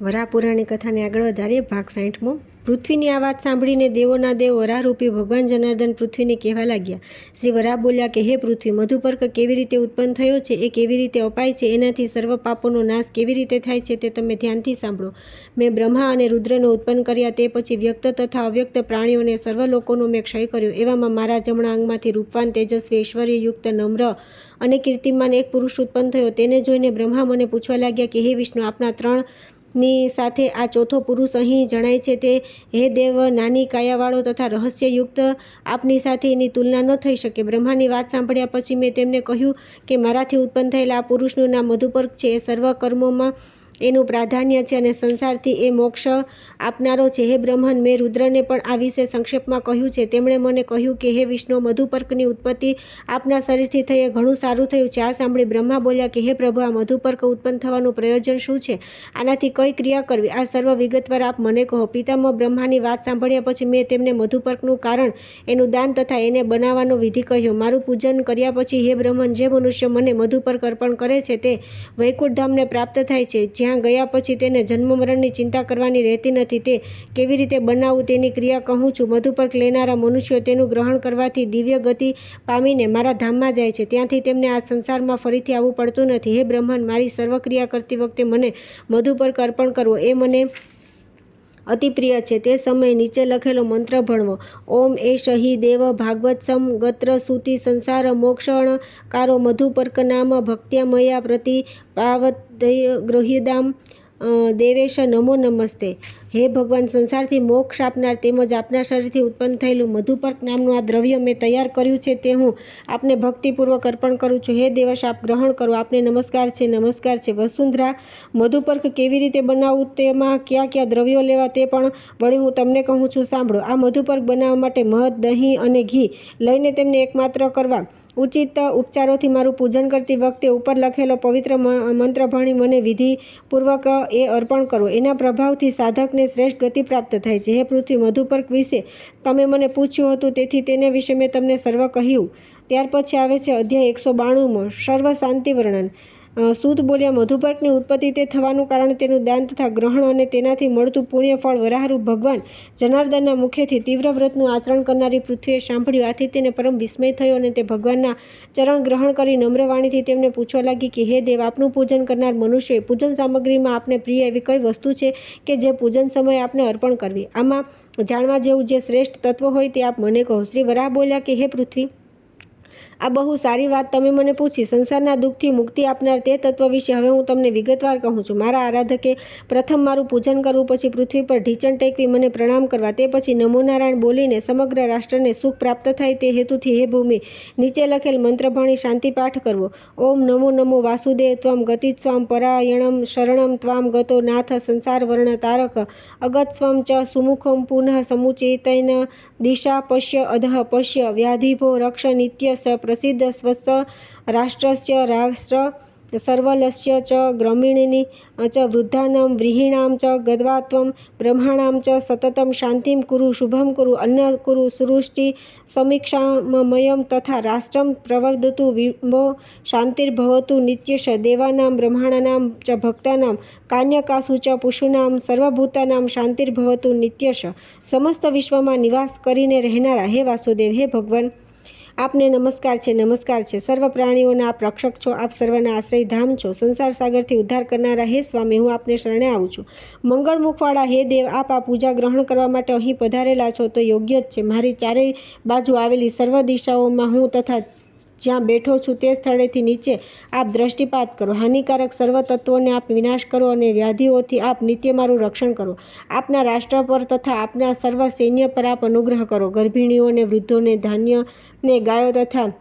વરાહપુરાણી કથાને આગળ વધારીએ. ભાગ 60મો. પૃથ્વીની આ વાત સાંભળીને દેવોના દેવ વરાહરૂપી ભગવાન જનાર્દન પૃથ્વીને કહેવા લાગ્યા. શ્રી વરાહ બોલ્યા કે હે પૃથ્વી, મધુપર્ક કેવી રીતે ઉત્પન્ન થયો છે, એ કેવી રીતે અપાય છે, એનાથી સર્વ પાપોનો નાશ કેવી રીતે થાય છે તે તમે ધ્યાનથી સાંભળો. મેં બ્રહ્મા અને રુદ્રનો ઉત્પન્ન કર્યા, તે પછી વ્યક્ત તથા અવ્યક્ત પ્રાણીઓને સર્વ લોકોનો મેં ક્ષય કર્યો. એવામાં મારા જમણા અંગમાંથી રૂપવાન, તેજસ્વી, ઐશ્વર્યયુક્ત, નમ્ર અને કીર્તિમાન એક પુરુષ ઉત્પન્ન થયો. તેને જોઈને બ્રહ્મા મને પૂછવા લાગ્યા કે હે વિષ્ણુ, આપના ત્રણની સાથે આ ચોથો પુરુષ અહીં જણાય છે તે હે દેવ, નાની કાયાવાળો તથા રહસ્યયુક્ત, આપની સાથે એની તુલના ન થઈ શકે. બ્રહ્માની વાત સાંભળ્યા પછી મેં તેમને કહ્યું કે મારાથી ઉત્પન્ન થયેલા આ પુરુષનું નામ મધુપર્ક છે. એ સર્વ કર્મોમાં એનું પ્રાધાન્ય છે અને સંસારથી એ મોક્ષ આપનારો છે. હે બ્રહ્મન, મેં રુદ્રને પણ આ વિશે સંક્ષેપમાં કહ્યું છે. તેમણે મને કહ્યું કે હે વિષ્ણુ, મધુપર્કની ઉત્પત્તિ આપના શરીરથી થઈ એ ઘણું સારું થયું છે. આ સાંભળી બ્રહ્મા બોલ્યા કે હે પ્રભુ, આ મધુપર્ક ઉત્પન્ન થવાનું પ્રયોજન શું છે? આનાથી કઈ ક્રિયા કરવી? આ સર્વ વિગતવાર આપ મને કહો. પિતામહ બ્રહ્માની વાત સાંભળ્યા પછી મેં તેમને મધુપર્કનું કારણ, એનું દાન તથા એને બનાવવાનો વિધિ કહ્યો. મારું પૂજન કર્યા પછી હે બ્રહ્મન, જે મનુષ્ય મને મધુપર્ક અર્પણ કરે છે તે વૈકુંઠ ધામને પ્રાપ્ત થાય છે. જ્યાં ગયા પછી તેને જન્મ મરણની ચિંતા કરવાની રહેતી નથી. તે કેવી રીતે બનાવવું તેની ક્રિયા કહું છું. મધુપર્ક લેનારા મનુષ્યો તેનું ગ્રહણ કરવાથી દિવ્ય ગતિ પામીને મારા ધામમાં જાય છે. ત્યાંથી તેમને આ સંસારમાં ફરીથી આવવું પડતું નથી. હે બ્રહ્મન, મારી સર્વ ક્રિયા કરતી વખતે મને મધુપર્ક અર્પણ કરવો એ મને અતિ પ્રિય છે. તે સમયે નીચે લખેલો મંત્ર ભણવો. ઓમ એષ હિ દેવ ભાગવત્સમ ગત્ર સુતિ સંસાર મોક્ષણકારો મધુપર્ક નામ ભક્ત્યા મયા પ્રતિ પાવતય ગૃહ્યદામ દેવેશ નમો નમસ્તે. હે ભગવાન, સંસારથી મોક્ષ આપનાર તેમજ આપના શરીરથી ઉત્પન્ન થયેલું મધુપર્ક નામનું આ દ્રવ્ય મેં તૈયાર કર્યું છે તે હું આપને ભક્તિપૂર્વક અર્પણ કરું છું. હે દેવશ, આપ ગ્રહણ કરો. આપને નમસ્કાર છે, નમસ્કાર છે. વસુંધરા, મધુપર્ક કેવી રીતે બનાવવું, તેમાં કયા કયા દ્રવ્યો લેવા તે પણ વળી હું તમને કહું છું, સાંભળો. આ મધુપર્ક બનાવવા માટે મધ, દહીં અને ઘી લઈને તેમને એકમાત્ર કરવા. ઉચિત ઉપચારોથી મારું પૂજન કરતી વખતે ઉપર લખેલો પવિત્ર મંત્ર ભણી મને વિધિપૂર્વક એ અર્પણ કરો. એના પ્રભાવથી સાધકને શ્રેષ્ઠ ગતિ પ્રાપ્ત થાય છે. હે પૃથ્વી, મધુપર્ક વિશે તમે મને પૂછ્યું હતું, તેથી તેના વિશે મેં તમને સર્વ કહ્યું. ત્યાર પછી આવે છે અધ્યાય 192મો, સર્વ શાંતિ વર્ણન. સૂત બોલ્યા, મધુપર્કની ઉત્પત્તિ તે થવાનું કારણ તેનું દાન તથા ગ્રહણ અને તેનાથી મળતું પુણ્ય ફળ વરાહરૂપ ભગવાન જનાર્દનના મુખેથી તીવ્ર વ્રતનું આચરણ કરનારી પૃથ્વીએ સાંભળ્યું. આથી તેને પરમ વિસ્મય થયો અને તે ભગવાનના ચરણ ગ્રહણ કરી નમ્ર વાણીથી તેમને પૂછવા લાગી કે હે દેવ, આપનું પૂજન કરનાર મનુષ્ય પૂજન સામગ્રીમાં આપને પ્રિય એવી કઈ વસ્તુ છે કે જે પૂજન સમયે આપને અર્પણ કરવી? આમાં જાણવા જેવું જે શ્રેષ્ઠ તત્વ હોય તે આપ મને કહો. શ્રી વરાહ બોલ્યા કે હે પૃથ્વી, આ બહુ સારી વાત તમે મને પૂછી. સંસારના દુઃખથી મુક્તિ આપનાર તે તત્વ વિશે હવે હું તમને વિગતવાર કહું છું. મારા આરાધકે પ્રથમ મારું પૂજન કરવું, પછી પૃથ્વી પર ઢીંચણ ટેકવી મને પ્રણામ કરવા, તે પછી નમો નારાયણ બોલીને સમગ્ર રાષ્ટ્રને સુખ પ્રાપ્ત થાય તે હેતુથી હે ભૂમિ નીચે લખેલ મંત્ર ભણી શાંતિ પાઠ કરવો. ઓમ નમો નમો વાસુદેવ ત્વમ ગતિસ્વામ પરાયણમ શરણમ ત્વામ ગતો નાથ સંસાર વર્ણ તારક અગત્સ્વમ ચ સુમુખમ પુનઃ સમુચેતૈન દિશા પશ્ય અધઃ પશ્ય વ્યાધિભો રક્ષ નિત્ય સ પ્રસિદ્ધ સ્વસ્સ રાષ્ટ્રસ્ય રાષ્ટ્ર સર્વલસ્ય ચ ગ્રામીણિની ચ વૃદ્ધાનામ વ્રીહિણામ ચ ગદ્વાત્વમ બ્રહ્માણામ ચ સતતમ શાંતિમ કુરુ શુભમ કુરુ અન્ન કુરુ સૃષ્ટિ સમીક્ષામયમ તથા રાષ્ટ્રમ પ્રવર્ધતુ વિભો શાંતિર્ભવતુ નિત્યશ દેવાનામ બ્રહ્માણાનામ ચ ભક્તાનામ કાન્યકાસુ ચ પુષુનામ સર્વભૂતાનામ શાંતિર્ભવતુ નિત્યશ. સમસ્ત વિશ્વમાં નિવાસ કરીને રહેનારા હે વાસુદેવ, હે ભગવાન, આપને નમસ્કાર છે, નમસ્કાર છે. સર્વ પ્રાણીઓના આપ રક્ષક છો, આપ સર્વના આશ્રય ધામ છો. સંસાર સાગરથી ઉદ્ધાર કરનારા હે સ્વામી, હું આપને શરણે આવું છું. મંગળ મુખવાળા હે દેવ, આપ આ પૂજા ગ્રહણ કરવા માટે અહીં પધારેલા છો તો યોગ્ય જ છે. મારી ચારેય બાજુ આવેલી સર્વ દિશાઓમાં હું તથા જ્યાં બેઠો છું તે સ્થળેથી નીચે આપ દ્રષ્ટિપાત કરો. હાનિકારક સર્વ તત્વોને આપ વિનાશ કરો અને વ્યાધિઓથી આપ નિત્ય મારું રક્ષણ કરો. આપના રાષ્ટ્ર પર તથા આપના સર્વ સૈન્ય પર આપ અનુગ્રહ કરો. ગર્ભિણીઓને, વૃદ્ધોને, ધાન્યને, ગાયો તથા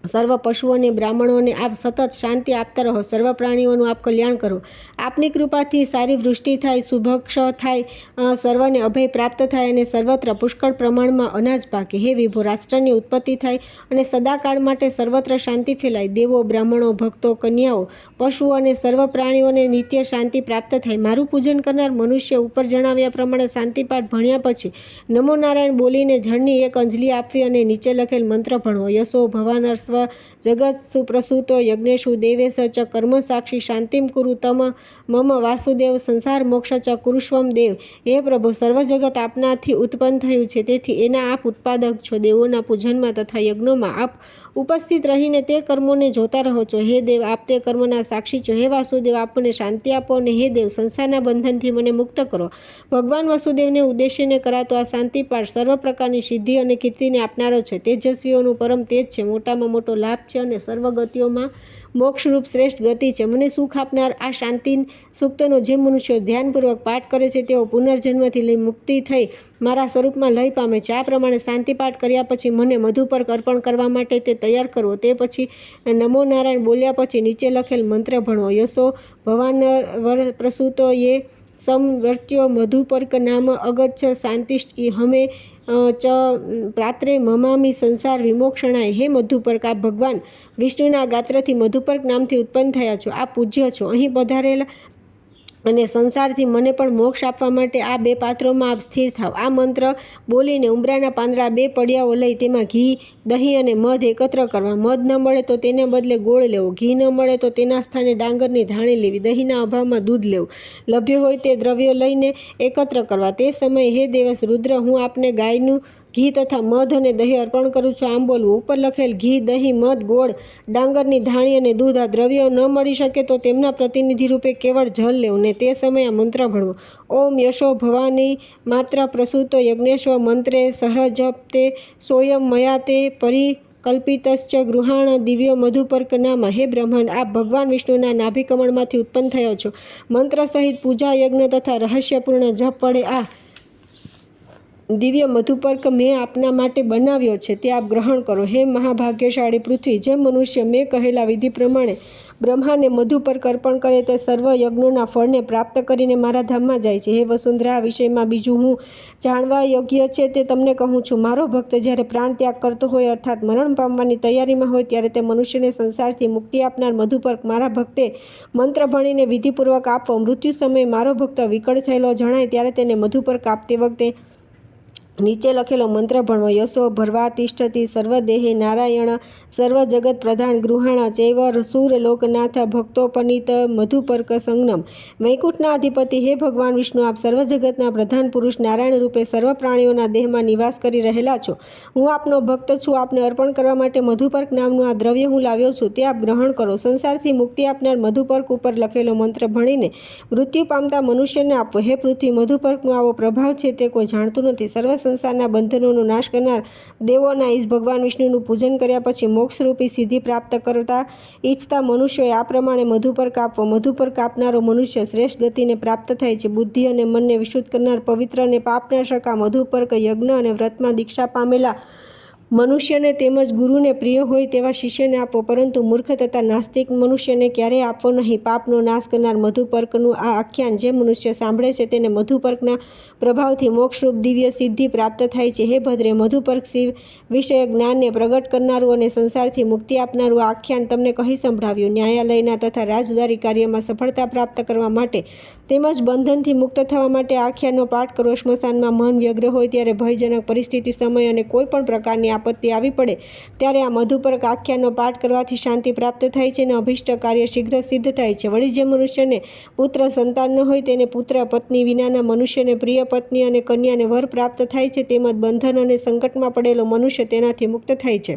સર્વ પશુઓને, બ્રાહ્મણોને આપ સતત શાંતિ આપતા રહો. સર્વ પ્રાણીઓનું આપ કલ્યાણ કરો. આપની કૃપાથી સારી વૃષ્ટિ થાય, સુભક્ષ થાય, સર્વને અભય પ્રાપ્ત થાય અને સર્વત્ર પુષ્કળ પ્રમાણમાં અનાજ પાકે. હે વિભો, રાષ્ટ્રની ઉત્પત્તિ થાય અને સદાકાળ માટે સર્વત્ર શાંતિ ફેલાય. દેવો, બ્રાહ્મણો, ભક્તો, કન્યાઓ, પશુઓ અને સર્વ પ્રાણીઓને નિત્ય શાંતિ પ્રાપ્ત થાય. મારું પૂજન કરનાર મનુષ્ય ઉપર જણાવ્યા પ્રમાણે શાંતિપાઠ ભણ્યા પછી નમો નારાયણ બોલીને જળની એક અંજલિ આપવી અને નીચે લખેલ મંત્ર ભણવો. યશો ભવાનર સ્વ જગત સુપ્રસૂતો યજ્ઞેશુ દેવેશ ચ કર્મ સાક્ષી શાંતિમ કુરુ તમ મમ વાસુદેવ સંસાર મોક્ષ ચ કુરુષ્વમ દેવ. હે પ્રભુ, સર્વ જગત આપનાથી ઉત્પન્ન થયું છે, તેથી એના આપ ઉત્પાદક છો. દેવોના પૂજનમાં તથા યજ્ઞોમાં આપ ઉપસ્થિત રહીને તે કર્મોને જોતા રહો છો. હે દેવ, આપ તે કર્મના સાક્ષી છો. હે વાસુદેવ, આપ મને શાંતિ આપો, અને હે દેવ, સંસારના બંધનથી મને મુક્ત કરો. ભગવાન વસુદેવને ઉદ્દેશીને કરાતો આ શાંતિપાઠ સર્વ પ્રકારની સિદ્ધિ અને કીર્તિને આપનારો છે. તેજસ્વીઓનું પરમ તેજ છે, મોટામાં મોટો લાભ છે અને સર્વ ગતિઓમાં મોક્ષરૂપ શ્રેષ્ઠ ગતિ છે. મને સુખ આપનાર આ શાંતિ સૂક્તનો જે મનુષ્યો ધ્યાનપૂર્વક પાઠ કરે છે તેઓ પુનર્જન્મથી લઈ મુક્તિ થઈ મારા સ્વરૂપમાં લય પામે છે. આ પ્રમાણે શાંતિપાઠ કર્યા પછી મને મધુપર્ક અર્પણ કરવા માટે તે તૈયાર કરવો. તે પછી નમો નારાયણ બોલ્યા પછી નીચે લખેલ મંત્ર ભણવો. યશો ભવાનર પ્રસૂતો યે સમવર્ત્યો મધુપર્ક નામ અગચ્છ શાંતિષ્ઠ હમે ચ પ્રાત્રે મમામી સંસાર વિમોક્ષણાય. હે મધુપર્ક, આપ ભગવાન વિષ્ણુના ગાત્રથી મધુપર્ક નામથી ઉત્પન્ન થયા છો. આપ પૂજ્ય છો. અહીં પધારેલા અને સંસારથી મને પણ મોક્ષ આપવા માટે આ બે પાત્રોમાં આપ સ્થિર થાવ. આ મંત્ર બોલીને ઉંબરાના પાંદડા 2 પડિયાઓ લઈ તેમાં ઘી, દહીં અને મધ એકત્ર કરવા. મધ ન મળે તો તેને બદલે ગોળ લેવો. ઘી ન મળે તો તેના સ્થાને ડાંગરની ધાણી લેવી. દહીંના અભાવમાં દૂધ લેવું. લભ્ય હોય તે દ્રવ્યો લઈને એકત્ર કરવા. તે સમયે હે દેવસ રુદ્ર, હું આપને ગાયનું ઘી તથા મધ અને દહીં અર્પણ કરું છું, આમ બોલવું. ઉપર લખેલ ઘી, દહીં, મધ, ગોળ, ડાંગરની ધાણી અને દૂધ આ દ્રવ્યો ન મળી શકે તો તેમના પ્રતિનિધિ રૂપે કેવળ જલ લેવું ને તે સમયે આ મંત્ર ભણવો. ઓમ યશો ભવાની માત્ર પ્રસૂતો યજ્ઞેશ્વ મંત્રે સહજપ્તે સોયમ મયા તે પરિકલ્પિતશ્ચ ગૃહાણ દિવ્યો મધુપર્ક નામ. હે બ્રહ્માંડ, આપ ભગવાન વિષ્ણુના નાભિકમળમાંથી ઉત્પન્ન થયો છો. મંત્ર સહિત પૂજા, યજ્ઞ તથા રહસ્યપૂર્ણ જપ વડે આ દિવ્ય મધુપર્ક મેં આપના માટે બનાવ્યો છે, તે આપ ગ્રહણ કરો. હે મહાભાગ્યશાળી પૃથ્વી, જે મનુષ્ય મેં કહેલા વિધિ પ્રમાણે બ્રહ્માને મધુપર્ક અર્પણ કરે તે સર્વ યજ્ઞોના ફળને પ્રાપ્ત કરીને મારા ધામમાં જાય છે. હે વસુંધરા, આ વિષયમાં બીજું હું જાણવા યોગ્ય છે તે તમને કહું છું. મારો ભક્ત જ્યારે પ્રાણ ત્યાગ કરતો હોય અર્થાત મરણ પામવાની તૈયારીમાં હોય ત્યારે તે મનુષ્યને સંસારથી મુક્તિ આપનાર મધુપર્ક મારા ભક્તે મંત્ર ભણીને વિધિપૂર્વક આપવો. મૃત્યુ સમયે મારો ભક્ત વિકળ થયેલો જણાય ત્યારે તેને મધુપર્ક આપતી વખતે નીચે લખેલો મંત્ર ભણવો. યશો ભરવા તિષ્ઠતિ સર્વદેહે નારાયણ સર્વ જગત પ્રધાન ગૃહાણ ચૈવ સુર લોકનાથ ભક્તોપનીત મધુપર્ક સંજ્ઞમ. વૈકુંઠના અધિપતિ હે ભગવાન વિષ્ણુ, આપ સર્વ જગતના પ્રધાન પુરુષ નારાયણ રૂપે સર્વ પ્રાણીઓના દેહમાં નિવાસ કરી રહેલા છો. હું આપનો ભક્ત છું. આપને અર્પણ કરવા માટે મધુપર્ક નામનું આ દ્રવ્ય હું લાવ્યો છું, તે આપ ગ્રહણ કરો. સંસારથી મુક્તિ આપનાર મધુપર્ક ઉપર લખેલો મંત્ર ભણીને મૃત્યુ પામતા મનુષ્યને આપવો. હે પૃથ્વી, મધુપર્કનો આવો પ્રભાવ છે તે કોઈ જાણતું નથી. સર્વ સંસારના બંધનોનો નાશ કરનાર દેવોના ઈશ ભગવાન વિષ્ણુનું પૂજન કર્યા પછી મોક્ષરૂપી સિદ્ધિ પ્રાપ્ત કરતા ઈચ્છતા મનુષ્યોએ આ પ્રમાણે મધુપર્ક આપવો. મધુપર્ક આપનારો મનુષ્ય શ્રેષ્ઠ ગતિને પ્રાપ્ત થાય છે. બુદ્ધિ અને મનને વિશુદ્ધ કરનાર પવિત્ર અને પાપનાશક આ મધુપર્ક યજ્ઞ અને વ્રતમાં દીક્ષા પામેલા મનુષ્યને તેમજ ગુરુને પ્રિય હોય તેવા શિષ્યને આપવો, પરંતુ મૂર્ખ તથા નાસ્તિક મનુષ્યને ક્યારેય આપવો નહીં. પાપનો નાશ કરનાર મધુપર્કનું આ આખ્યાન જે મનુષ્ય સાંભળે છે તેને મધુપર્કના પ્રભાવથી મોક્ષરૂપ દિવ્ય સિદ્ધિ પ્રાપ્ત થાય છે. હે ભદ્રે, મધુપર્ક શિવ વિષયક જ્ઞાનને પ્રગટ કરનારું અને સંસારથી મુક્તિ આપનારું આ આખ્યાન તમને કહી સંભળાવ્યું. ન્યાયાલયના તથા રાજદ્વારી કાર્યમાં સફળતા પ્રાપ્ત કરવા માટે તેમજ બંધનથી મુક્ત થવા માટે આ આખ્યાનનો પાઠ કરો. સ્મશાનમાં મન વ્યગ્ર હોય ત્યારે ભયજનક પરિસ્થિતિ સમય અને કોઈ પણ પ્રકારની આપત્તિ આવી પડે ત્યારે આ મધુપર્ક આખ્યાનનો પાઠ કરવાથી શાંતિ પ્રાપ્ત થાય છે અને અભિષ્ટ કાર્ય શીઘ્ર સિદ્ધ થાય છે. વળી જે મનુષ્યને પુત્ર સંતાન ન હોય તેને પુત્ર, પત્ની વિનાના મનુષ્યને પ્રિય પત્ની અને કન્યાને વર પ્રાપ્ત થાય છે. તેમજ બંધન અને સંકટમાં પડેલો મનુષ્ય તેનાથી મુક્ત થાય છે.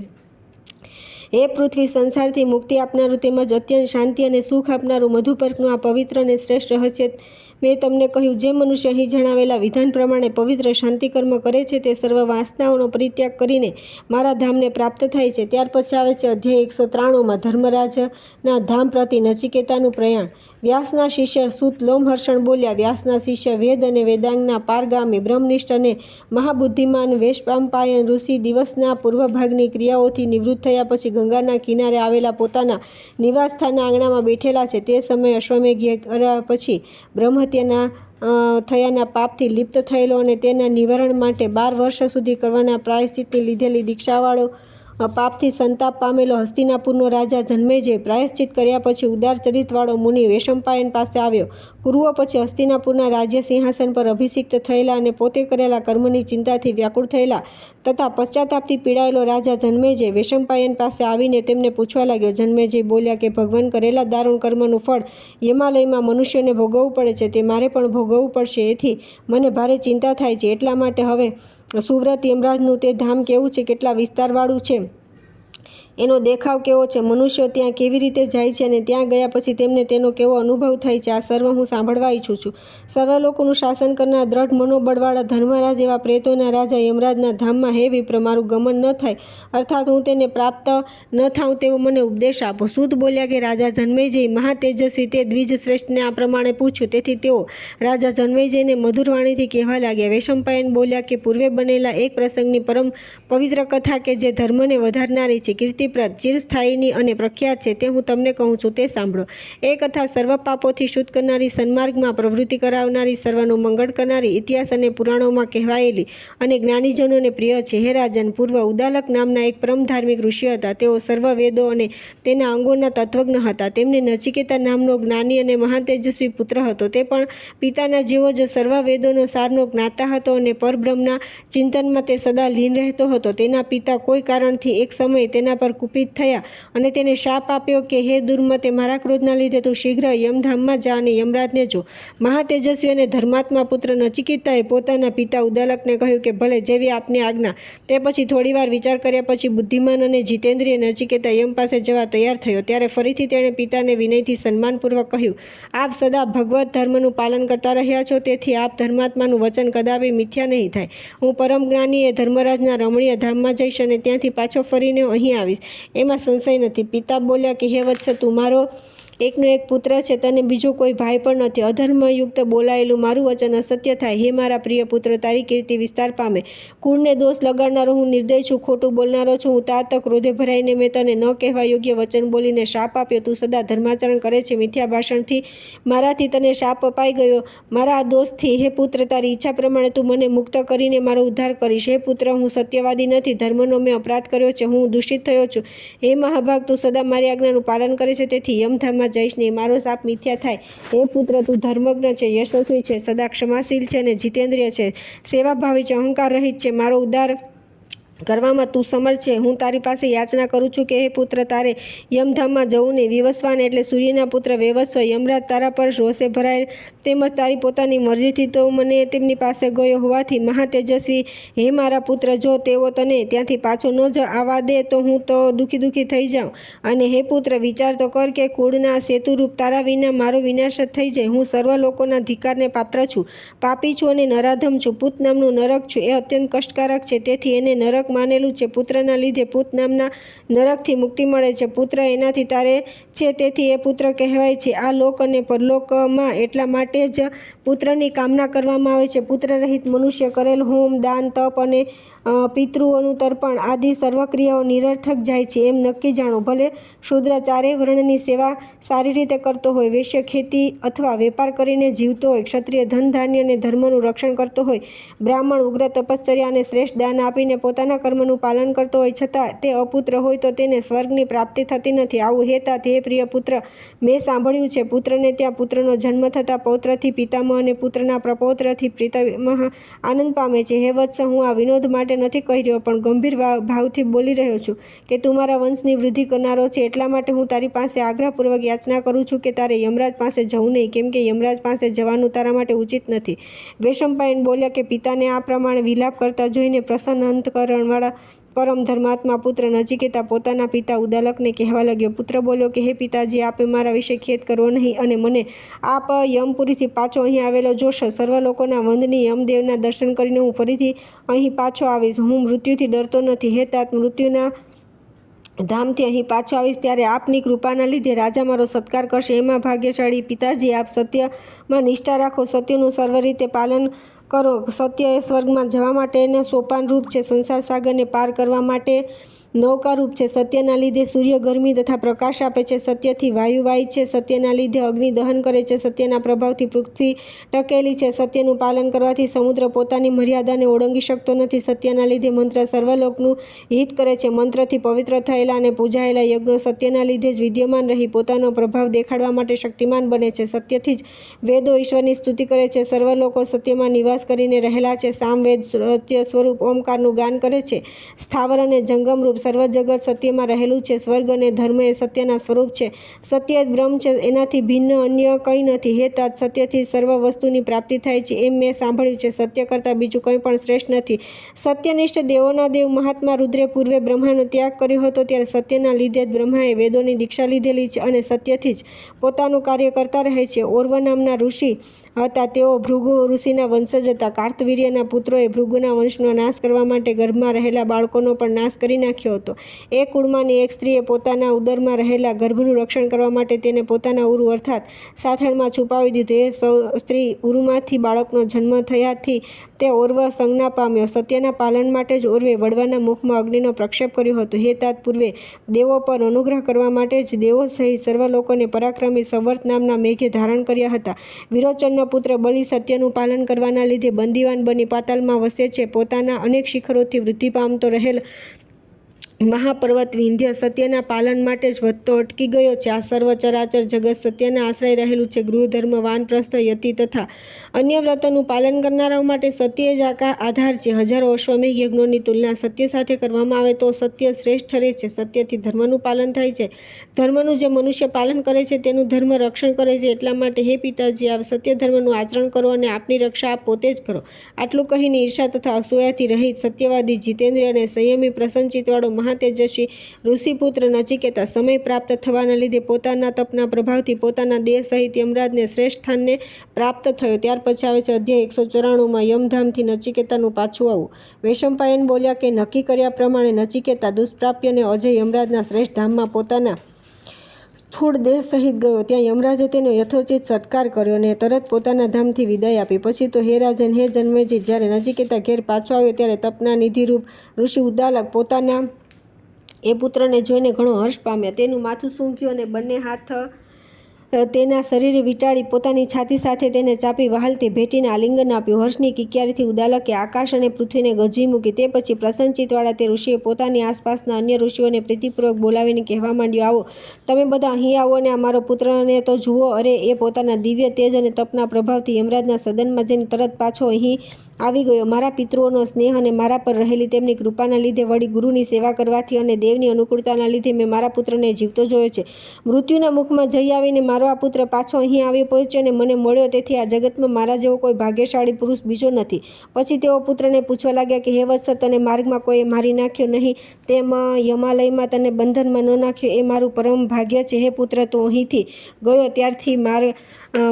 હે પૃથ્વી, સંસારથી મુક્તિ આપનારું તેમજ અત્યંત શાંતિ અને સુખ આપનારું મધુપર્કનું આ પવિત્ર અને શ્રેષ્ઠ રહસ્ય મેં તમને કહ્યું. જે મનુષ્ય અહીં જણાવેલા વિધાન પ્રમાણે પવિત્ર શાંતિ કર્મ કરે છે તે સર્વ વાસનાઓનો પરિત્યાગ કરીને મારા ધામને પ્રાપ્ત થાય છે. ત્યાર પછી આવે છે અધ્યાય 193માં ધર્મરાજના ધામ પ્રતિ નચિકેતાનું પ્રયાણ. વ્યાસના શિષ્ય સૂત લોમહર્ષણ બોલ્યા. વ્યાસના શિષ્ય વેદ અને વેદાંગના પારગામી બ્રહ્મનિષ્ઠ અને મહાબુદ્ધિમાન વૈશંપાયન ઋષિ દિવસના પૂર્વભાગની ક્રિયાઓથી નિવૃત્ત થયા પછી ગંગાના કિનારે આવેલા પોતાના નિવાસસ્થાનના આંગણામાં બેઠેલા છે. તે સમયે અશ્વમેઘ કર્યા પછી બ્રહ્મહત્યાના થયાના પાપથી લિપ્ત થયેલો અને તેના નિવારણ માટે 12 વર્ષ સુધી કરવાના પ્રાયશ્ચિત્તની લીધેલી દીક્ષાવાળો પાપથી સંતાપ પામેલો હસ્તિનાપુરનો રાજા જન્મેજય પ્રાયશ્ચિત કર્યા પછી ઉદાર ચરિત્રવાળો મુનિ વૈશંપાયન પાસે આવ્યો. કુરુઓ પછી હસ્તિનાપુરના રાજ્ય સિંહાસન પર અભિષિક્ત થયેલા અને પોતે કરેલા કર્મની ચિંતાથી વ્યાકુળ થયેલા તથા પશ્ચાતાપથી પીડાયેલો રાજા જન્મેજય વૈશંપાયન પાસે આવીને તેમને પૂછવા લાગ્યો. જન્મેજય બોલ્યા કે ભગવાન, કરેલા દારૂણ કર્મનું ફળ હિમાલયમાં મનુષ્યને ભોગવવું પડે છે, તે મારે પણ ભોગવવું પડશે. એથી મને ભારે ચિંતા થાય છે. એટલા માટે હવે સુવ્રત યમરાજનું તે ધામ કેવું છે, કેટલા વિસ્તારવાળું છે, એનો દેખાવ કેવો છે, મનુષ્યો ત્યાં કેવી રીતે જાય છે અને ત્યાં ગયા પછી તેમને તેનો કેવો અનુભવ થાય છે, આ સર્વ હું સાંભળવા ઈચ્છું છું. સર્વ લોકોનું શાસન કરનાર દ્રઢ મનોબળવાળા ધર્મરાજ એવા પ્રેતોના રાજા યમરાજના ધામમાં હે વિપ્ર, મારું ગમન ન થાય, અર્થાત હું તેને પ્રાપ્ત ન થાઉં તેવો મને ઉપદેશ આપો. સૂત બોલ્યા કે રાજા જન્મેજય મહાતેજસ્વી તે દ્વિજ શ્રેષ્ઠને આ પ્રમાણે પૂછ્યું. તેથી તેઓ રાજા જન્મેજયને મધુર વાણીથી કહેવા લાગ્યા. વૈશંપાયન બોલ્યા કે પૂર્વે બનેલા એક પ્રસંગની પરમ પવિત્ર કથા કે જે ધર્મને વધારનારી છે, કીર્તિપ્રદ, ચિરસ્થાયીની અને પ્રખ્યાત છે, તે હું તમને કહું છું, તે સાંભળો. એ કથા સર્વ પાપોથી શુદ્ધ કરનારી, સન્માર્ગમાં પ્રવૃત્તિ કરાવનારી, સર્વનું મંગળ કરનારી, ઇતિહાસ અને પુરાણોમાં કહેવાયેલી અને જ્ઞાનીજનોને પ્રિય છે. હે રાજન, પૂર્વ ઉદાલક નામના એક પરમ ધાર્મિક ઋષિ હતા. તેઓ સર્વ વેદો અને તેના અંગોના તત્વજ્ઞ હતા. તેમને નચિકેતા નામનો જ્ઞાની અને મહાતેજસ્વી પુત્ર હતો. તે પણ પિતાના જેવો જ સર્વ વેદોનો સારનો જ્ઞાતા હતો અને પરબ્રહ્મના ચિંતનમાં તે સદા લીન રહેતો હતો. તેના પિતા કોઈ કારણથી એક સમયે તેના પર કુપિત થયા અને તેને શાપ આપ્યો કે હે દુર્મતે, મારા ક્રોધના લીધે તું શીઘ્ર યમધામમાં જા અને યમરાજને જો. મહાતેજસ્વી અને ધર્માત્મા પુત્ર નચિકેતાએ પોતાના પિતા ઉદાલકને કહ્યું કે ભલે, જેવી આપની આજ્ઞા. તે પછી થોડીવાર વિચાર કર્યા પછી બુદ્ધિમાન અને જીતેન્દ્રિય નચિકેતા યમ પાસે જવા તૈયાર થયો. ત્યારે ફરીથી તેણે પિતાને વિનયથી સન્માનપૂર્વક કહ્યું, આપ સદા ભગવત ધર્મનું પાલન કરતા રહ્યા છો, તેથી આપ ધર્માત્માનું વચન કદાપી મિથ્યા નહીં થાય. હું પરમ જ્ઞાની એ ધર્મરાજના રમણીય ધામમાં જઈશ અને ત્યાંથી પાછો ફરીને અહીં આવીશ, એમાં સંશય નથી. પિતા બોલ્યા કે હે વત્સ, તું મારો એકનો એક પુત્ર છે, તને બીજો કોઈ ભાઈ પણ નથી. અધર્મયુક્ત બોલાયેલું મારું વચન અસત્ય થાય. હે મારા પ્રિય પુત્ર, તારી કીર્તિ વિસ્તાર પામે. કુળને દોષ લગાડનારો હું નિર્દય છું, ખોટું બોલનારો છું. હું તાત ક્રોધે ભરાઈને મેં તને ન કહેવા યોગ્ય વચન બોલીને શાપ આપ્યો. તું સદા ધર્માચરણ કરે છે, મિથ્યા ભાષણથી મારાથી તને શાપ અપાઈ ગયો. મારા આ દોષથી હે પુત્ર, તારી ઈચ્છા પ્રમાણે તું મને મુક્ત કરીને મારો ઉદ્ધાર કરીશ. હે પુત્ર, હું સત્યવાદી નથી, ધર્મનો મેં અપરાધ કર્યો છે, હું દૂષિત થયો છું. હે મહાભાગ, તું સદા મારી આજ્ઞાનું પાલન કરે છે, તેથી યમધામમાં જઈશ નહીં, મારો શાપ મિથ્યા થાય. હે પુત્ર, તું ધર્મજ્ઞ છે, યશસ્વી છે, સદા ક્ષમાશીલ છે અને જીતેન્દ્રિય છે, સેવાભાવી છે, અહંકાર રહિત છે, મારો ઉદ્ધાર કરવામાં તું સમર્થ છે. હું તારી પાસે યાચના કરું છું કે હે પુત્ર, તારે યમધામમાં જવું નહીં. વિવસ્વાન એટલે સૂર્યના પુત્ર વૈવસ્વ યમરાજ તારા પર રોષે ભરાય તેમજ તારી પોતાની મરજીથી તો મને તેમની પાસે ગયો હોવાથી મહાતેજસ્વી હે મારા પુત્ર, જો તેઓ તને ત્યાંથી પાછો ન જ આવવા દે તો હું તો દુઃખી થઈ જાઉં. અને હે પુત્ર, વિચાર તો કર કે કુળના સેતુરૂપ તારા વિના મારો વિનાશ જ થઈ જાય. હું સર્વ લોકોના ધિક્કારને પાત્ર છું, પાપી છું અને નરાધમ છું. પુત નામનું નરક છું, એ અત્યંત કષ્ટકારક છે, તેથી એને નરક માનેલું છે. પુત્રના લીધે પુત નામના નરકથી મુક્તિ મળે છે. પુત્ર એનાથી તારે છે, તેથી એ પુત્ર કહેવાય છે. આ લોક અને પરલોકમાં એટલા માટે જ પુત્રની કામના કરવામાં આવે છે. પુત્ર રહિત મનુષ્ય કરેલ હોમ, દાન, તપ અને પિતૃઓનું તર્પણ આદિ સર્વક્રિયાઓ નિરર્થક જાય છે, એમ નક્કી જાણો. ભલે શૂદ્ર ચારેય વર્ણની સેવા સારી રીતે કરતો હોય, વૈશ્ય ખેતી અથવા વેપાર કરીને જીવતો હોય, ક્ષત્રિય ધન ધાન્ય અને ધર્મનું રક્ષણ કરતો હોય, બ્રાહ્મણ ઉગ્ર તપશ્ચર્યા અને શ્રેષ્ઠ દાન આપીને પોતાના કર્મનું પાલન કરતો હોય, છતાં તે અપુત્ર હોય તો તેને સ્વર્ગની પ્રાપ્તિ થતી નથી. આવું હે तात, હે પ્રિય પુત્ર, મેં સાંભળ્યું છે. પુત્રને ત્યાં પુત્રનો જન્મ થતાં પૌત્રથી પિતામહ અને પુત્રના પ્રપૌત્રથી પિતામહ આનંદ પામે છે. હે વત્સ, હું આ વિનોદ માટે નથી કહી રહ્યો, પણ ગંભીર ભાવથી બોલી રહ્યો છું કે તું મારા વંશની વૃદ્ધિ કરનારો છે. એટલા માટે હું તારી પાસે આગ્રહપૂર્વક યાચના કરું છું કે તારે યમરાજ પાસે જવું નહીં, કેમ કે યમરાજ પાસે જવાનું તારા માટે ઉચિત નથી. વૈશંપાયન બોલ્યા કે પિતાને આ પ્રમાણે વિલાપ કરતા જોઈને પ્રસન્ન અંતકરણવાળા પરમ ધર્માત્મા પુત્ર નચિકેતા પોતાના પિતા ઉદાલકને કહેવા લાગ્યો. પુત્ર બોલ્યો કે હે પિતાજી, આપે મારા વિશે ખેદ કરવો નહીં અને મને આપ યમપુરીથી પાછો અહીં આવેલો જોશો. સર્વ લોકોના વંદની યમદેવના દર્શન કરીને હું ફરીથી અહીં પાછો આવીશ. હું મૃત્યુથી ડરતો નથી. હે तात, મૃત્યુના ધામથી અહીં પાછો આવીશ ત્યારે આપની કૃપાના લીધે રાજા મારો સત્કાર કરશે. એમાં ભાગ્યશાળી પિતાજી, આપ સત્યમાં નિષ્ઠા રાખો, સત્યનું સર્વ રીતે પાલન કરો. સત્ય એ સ્વર્ગમાં જવા માટે એને સોપાન રૂપ છે. સંસાર સાગરને પાર કરવા માટે નૌકારૂપ છે. સત્યના લીધે સૂર્ય ગરમી તથા પ્રકાશ આપે છે. સત્યથી વાયુ વાય છે. સત્યના લીધે અગ્નિ દહન કરે છે. સત્યના પ્રભાવથી પૃથ્વી ટકેલી છે. સત્યનું પાલન કરવાથી સમુદ્ર પોતાની મર્યાદાને ઓળંગી શકતો નથી. સત્યના લીધે મંત્ર સર્વલોકનું હિત કરે છે. મંત્રથી પવિત્ર થયેલા અને પૂજાયેલા યજ્ઞો સત્યના લીધે જ વિદ્યમાન રહી પોતાનો પ્રભાવ દેખાડવા માટે શક્તિમાન બને છે. સત્યથી જ વેદો ઈશ્વરની સ્તુતિ કરે છે. સર્વલોકો સત્યમાં નિવાસ કરીને રહેલા છે. સામવેદ સત્ય સ્વરૂપ ઓમકારનું ગાન કરે છે. સ્થાવર અને જંગમ રૂપ સર્વ જગત સત્યમાં રહેલું છે. સ્વર્ગ અને ધર્મ એ સત્યના સ્વરૂપ છે. સત્ય જ બ્રહ્મ છે. એનાથી ભિન્ન અન્ય કંઈ નથી. હે तात, સત્યથી સર્વ વસ્તુની પ્રાપ્તિ થાય છે એમ મેં સાંભળ્યું છે. સત્ય કરતાં બીજું કંઈ પણ શ્રેષ્ઠ નથી. સત્યનિષ્ઠ દેવોના દેવ મહાત્મા રુદ્રે પૂર્વે બ્રહ્માનો ત્યાગ કર્યો હતો ત્યારે સત્યના લીધે જ બ્રહ્માએ વેદોની દીક્ષા લીધેલી છે અને સત્યથી જ પોતાનું કાર્ય કરતા રહે છે. ઓર્વ નામના ઋષિ હતા. તેઓ ભૃગુ ઋષિના વંશજ હતા. કાર્તવીર્યના પુત્રોએ ભૃગુના વંશનો નાશ કરવા માટે ગર્ભમાં રહેલા બાળકોનો પણ નાશ કરી નાખ્યો હતો. એક કુળમાંની એક સ્ત્રીએ પોતાના ઉદરમાં રહેલા ગર્ભનું રક્ષણ કરવા માટે તેને પોતાના ઉરુ અર્થાત સાથળમાં છુપાવી દીધું. એ સ્ત્રી ઉરુમાંથી બાળકનો જન્મ થયાથી તે ઓર્વ સંજ્ઞા પામ્યો. સત્યના પાલન માટે જ ઓર્વે વડવાના મુખમાં અગ્નિનો પ્રક્ષેપ કર્યો હતો. હે तात, પૂર્વે દેવો પર અનુગ્રહ કરવા માટે જ દેવો સહિત સર્વ લોકોને પરાક્રમી સંવર્ત નામના મેઘે ધારણ કર્યા હતા. વિરોચનનો પુત્ર બલિ સત્યનું પાલન કરવાના લીધે બંદીવાન બની પાતાલમાં વસે છે. પોતાના અનેક શિખરોથી વૃદ્ધિ પામતો રહેલ મહાપર્વત વિંધ્ય સત્યના પાલન માટે જ વધતો અટકી ગયો છે. આ સર્વ ચરાચર જગત સત્યના આશ્રય રહેલું છે. ગૃહધર્મ, વાનપ્રસ્થ, યતિ તથા અન્ય વ્રતોનું પાલન કરનારાઓ માટે સત્ય જ આધાર છે. હજારો અશ્વમેઘ યજ્ઞોની તુલના સત્ય સાથે કરવામાં આવે તો સત્ય શ્રેષ્ઠ ઠરે છે. સત્યથી ધર્મનું પાલન થાય છે. ધર્મનું જે મનુષ્ય પાલન કરે છે તેનું ધર્મ રક્ષણ કરે છે. એટલા માટે હે પિતાજી, આપ સત્ય ધર્મનું આચરણ કરો અને આપની રક્ષા આપ પોતે જ કરો. આટલું કહીને ઈર્ષા તથા અસૂયાથી રહિત સત્યવાદી, જીતેન્દ્રિય અને સંયમી પ્રસન્નચિત્તવાળો મહાતેજસ્વી ઋષિપુત્ર નચિકેતા સમય પ્રાપ્ત થવાના લીધે પોતાના તપના પ્રભાવથી પોતાના દેહ સહિત યમરાજને શ્રેષ્ઠ સ્થાનને પ્રાપ્ત થયો. ત્યાર પછી આવે છે અધ્યાય 194માં યમધામથી નચિકેતાનું પાછું આવવું. વૈશંપાયન બોલ્યા કે નક્કી કર્યા પ્રમાણે નચિકેતા દુષ્પ્રાપ્ય અને અજય યમરાજના શ્રેષ્ઠ ધામમાં પોતાના સ્થૂળ દેહ સહિત ગયો. ત્યાં યમરાજે તેનો યથોચિત સત્કાર કર્યો અને તરત પોતાના ધામથી વિદાય આપી. પછી તો હે રાજન, હે જન્મેજય, જ્યારે નચિકેતા ઘેર પાછો આવ્યો ત્યારે તપના નિધિરૂપ ઋષિ ઉદ્દાલક પોતાના એ પુત્રને જોઈને ઘણો હર્ષ પામ્યા. તેનું માથું સૂંઘ્યું અને બંને હાથ તેના શરીરે વીંટાળી પોતાની છાતી સાથે તેને ચાપી વહાલથી ભેટીને આલિંગન આપ્યું. હર્ષની કિક્યારીથી ઉદ્દાલકે આકાશ અને પૃથ્વીને ગજવી મૂકી. તે પછી પ્રસન્નચિત્તવાળા તે ઋષિએ પોતાની આસપાસના અન્ય ઋષિઓને પ્રીતિપૂર્વક બોલાવીને કહેવા માંડ્યો, આવો, તમે બધા અહીં આવો અને આ મારો પુત્રને તો જુઓ. અરે, એ પોતાના દિવ્ય તેજ અને તપના પ્રભાવથી યમરાજના સદનમાં જઈને તરત પાછો અહીં આવી ગયો. મારા પિતૃઓનો સ્નેહ અને મારા પર રહેલી તેમની કૃપાના લીધે, વળી ગુરુની સેવા કરવાથી અને દેવની અનુકૂળતાના લીધે મેં મારા પુત્રને જીવતો જોયો છે. મૃત્યુના મુખમાં જઈ આવીને મારો આ પુત્ર પાછો અહીં આવી પહોંચ્યો અને મને મળ્યો. તેથી આ જગતમાં મારા જેવો કોઈ ભાગ્યશાળી પુરુષ બીજો નથી. પછી તેઓ પુત્રને પૂછવા લાગ્યા કે હે વત્સ, તને માર્ગમાં કોઈએ મારી નાખ્યો નહીં? તેમ યમાલયમાં તને બંધનમાં ન નાખ્યો એ મારું પરમ ભાગ્ય છે. હે પુત્ર, તું અહીંથી ગયો ત્યારથી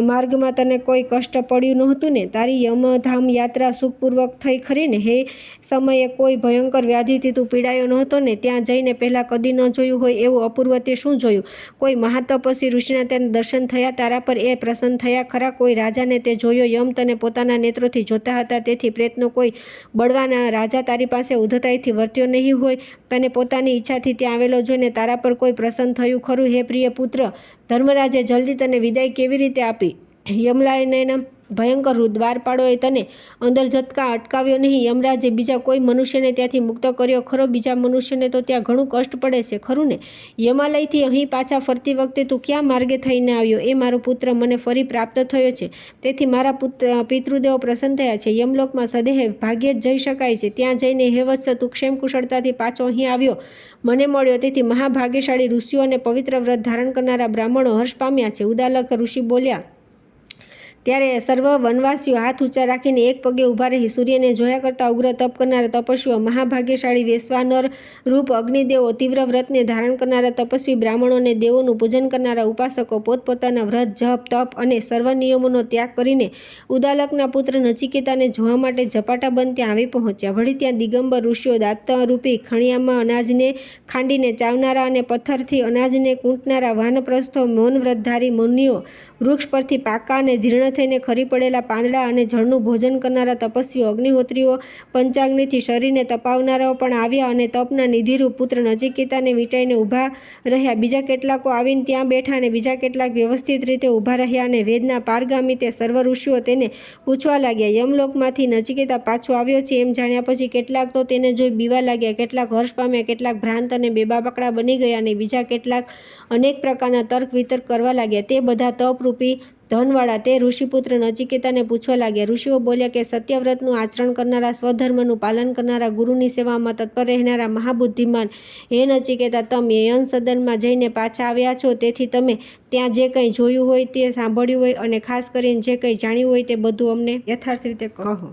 માર્ગમાં તને કોઈ કષ્ટ પડ્યું નહોતું ને? તારી યમધામ યાત્રા સુખપૂર્વક થઈ ખરી ને? હે સમયે કોઈ ભયંકર વ્યાધિથી તું પીડાયો નહોતો ને? ત્યાં જઈને પહેલાં કદી ન જોયું હોય એવું અપૂર્વ તે શું જોયું? કોઈ મહાતપસ્વી ઋષિના તેને દર્શન થયા? તારા પર એ પ્રસન્ન થયા ખરા? કોઈ રાજાને તે જોયો? યમ તને પોતાના નેત્રોથી જોતા હતા, તેથી પ્રેતનો કોઈ બળવાન રાજા તારી પાસે ઉદ્ધતાઈથી વર્ત્યો નહીં હોય? તને પોતાની ઈચ્છાથી ત્યાં આવેલો જોઈને તારા પર કોઈ પ્રસન્ન થયું ખરું? હે પ્રિય પુત્ર, ધર્મરાજે જલ્દી તને વિદાય કેવી રીતે આપી? યમલાયના ભયંકર દ્વારપાળોએ તને અંદર જતા અટકાવ્યો નહીં. યમરાજે બીજા કોઈ મનુષ્યને ત્યાંથી મુક્ત કર્યો ખરો? બીજા મનુષ્યને તો ત્યાં ઘણું કષ્ટ પડે છે ખરું ને? યમાલયથી અહીં પાછા ફરતી વખતે તું ક્યાં માર્ગે થઈને આવ્યો? એ મારો પુત્ર મને ફરી પ્રાપ્ત થયો છે. તેથી મારા પિતૃદેવો પ્રસન્ન થયા છે. યમલોકમાં સદેહ ભાગ્યે જ જઈ શકાય છે. ત્યાં જઈને હે વત્સ, તું ક્ષેમ કુશળતાથી પાછો અહીં આવ્યો, મને મળ્યો. તેથી મહાભાગ્યશાળી ઋષિઓ અને પવિત્ર વ્રત ધારણ કરનારા બ્રાહ્મણો હર્ષ પામ્યા છે. ઉદ્દાલક ઋષિ બોલ્યા ત્યારે સર્વ વનવાસીઓ હાથ ઊંચા રાખીને એક પગે ઊભા રહી સૂર્યને જોયા કરતા ઉગ્ર તપ કરનારા તપસ્વીઓ, મહાભાગ્યશાળી વૈશ્વાનર રૂપ અગ્નિદેવો, તીવ્ર વ્રતને ધારણ કરનારા તપસ્વી બ્રાહ્મણો અને દેવોનું પૂજન કરનારા ઉપાસકો પોતપોતાના વ્રત, જપ, તપ અને સર્વ નિયમોનો ત્યાગ કરીને ઉદ્દાલકના પુત્ર નચિકેતાને જોવા માટે ઝપાટાબંધ ત્યાં આવી પહોંચ્યા. વળી ત્યાં દિગંબર ઋષિઓ દાંતરૂપી ખણિયામાં અનાજને ખાંડીને ચાવનારા અને પથ્થરથી અનાજને કૂંટનારા વાનપ્રસ્થો, મૌન વ્રતધારી મુનિઓ, વૃક્ષ પરથી પાકા અને જીર્ણ થઈને ખરી પડેલા પાંદડા અને જળનું ભોજન કરનારા તપસ્વીઓ, અગ્નિહોત્રીઓ, પંચાગ્નિથી શરીરને તપાવનારાઓ પણ આવ્યા અને તપના નિધિરૂપ પુત્ર નચિકેતાને વીંટાઈને ઊભા રહ્યા. બીજા કેટલાકો આવીને ત્યાં બેઠા અને બીજા કેટલાક વ્યવસ્થિત રીતે ઊભા રહ્યા અને વેદના પારગામી તે સર્વ ઋષિઓ તેને પૂછવા લાગ્યા. યમલોકમાંથી નચિકેતા પાછો આવ્યો છે એમ જાણ્યા પછી કેટલાક તો તેને જોઈ બીવા લાગ્યા, કેટલાક હર્ષ પામ્યા, કેટલાક ભ્રાંત અને બેબાકડા બની ગયા અને બીજા કેટલાક અનેક પ્રકારના તર્ક વિતર્ક કરવા લાગ્યા. તે બધા તપરૂપી ધનવાળા તે ઋષિપુત્ર નચિકેતાને પૂછવા લાગ્યા. ઋષિઓ બોલ્યા કે સત્યવ્રતનું આચરણ કરનારા, સ્વધર્મનું પાલન કરનારા, ગુરુની સેવામાં તત્પર રહેનારા મહાબુદ્ધિમાન, હે નચિકેતા, તમે યન સદનમાં જઈને પાછા આવ્યા છો, તેથી તમે ત્યાં જે કંઈ જોયું હોય તે સાંભળ્યું હોય અને ખાસ કરીને જે કંઈ જાણ્યું હોય તે બધું અમને યથાર્થ રીતે કહો.